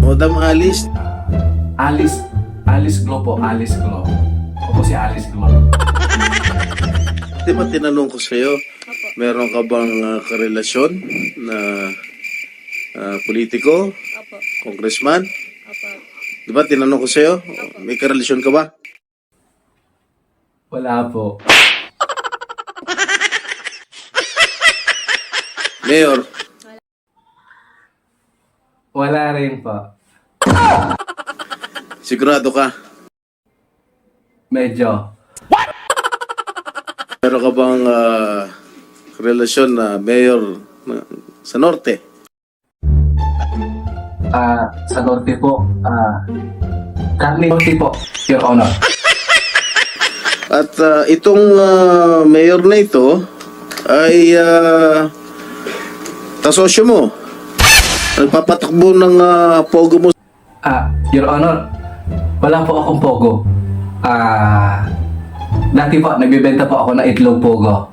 Madam Alice, Alice Glo po, Alice Glo. Ako po si Alice Glo. di ba tinanong ko sa'yo, meron ka bang karelasyon na politiko, Opo. congressman? Opo. Di ba tinanong ko sa'yo, may karelasyon ka ba? Wala po. Mayor, Wala rin po. sigurado ka? Medyo. Meron ka bang relasyon na mayor sa norte? Sa Norte po, Carly Norte po, Your Honor. At itong mayor na ito ay kasosyo mo. Nagpapatakbo ng pogo mo. Your Honor, wala po akong pogo. Dati po, nagbibenta po ako ng itlog pogo.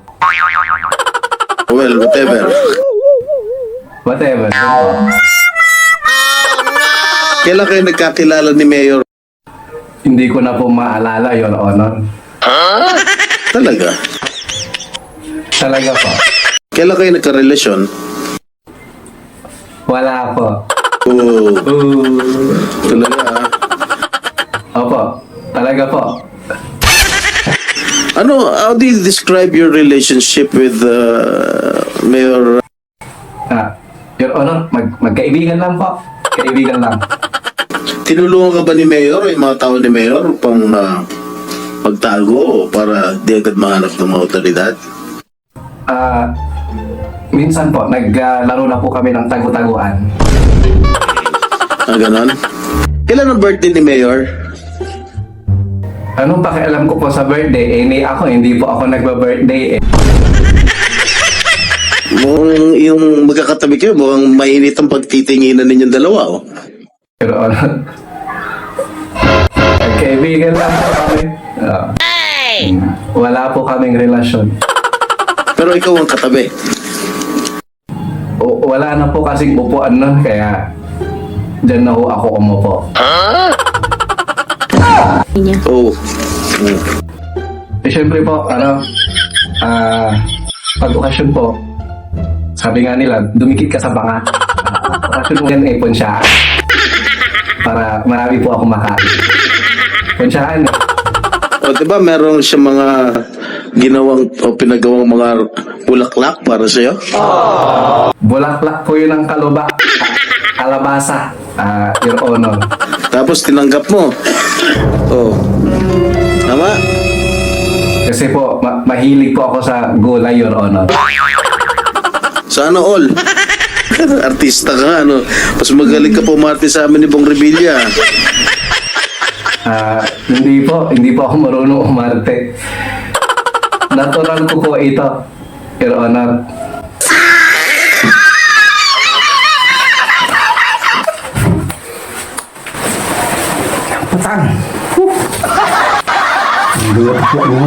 Well, whatever. Whatever. Kailan kayo nagkakilala ni Mayor? Hindi ko na po maalala, Your Honor. Talaga? Talaga po. Kailan kayo nagkarelasyon? Wala po. Oh, talaga Opo, talaga po. Ano, how do you describe your relationship with Mayor? Your Honor, magkaibigan lang po. Kaibigan lang. Tinulungan ka ba ni Mayor o yung mga tao ni Mayor pang magtago para di agad mahanap ng mga otoridad? Minsan po, naglaro na po kami ng tagu-taguan. Ganon? Kailan ang birthday ni Mayor? Anong pakialam ko po sa birthday? Hindi po ako nagba-birthday eh. Mukhang yung magkakatabi kayo, mukhang mainit ang pagtitinginan ninyong dalawa, oh. Your Honor. Kaibigan lang po kami. Wala po kaming relasyon. Pero ikaw ang katabi. Wala na po kasing upuan nun, kaya dyan na ho ako umupo. Oh. Siyempre po, pag okasyon po, sabi nga nila, dumikit ka sa banga. Okasyon mo yan, ponsyahan. Para marami po ako makain. Ponsyahan. O, diba meron siya mga ginawang o pinagawang mga bulaklak para sa'yo? Bulaklak po yun ang kalabasa, Your Honor. Tapos tinanggap mo. Oh. Tama? Kasi po, mahilig po ako sa gulay, Your Honor. Sana all. Artista ka nga, ano? Mas magaling ka pumarte sa amin ni Bong Revilla. Hindi po ako marunong umarte. Natural ko po ito, Your Honor. Patang! Buhat po mo.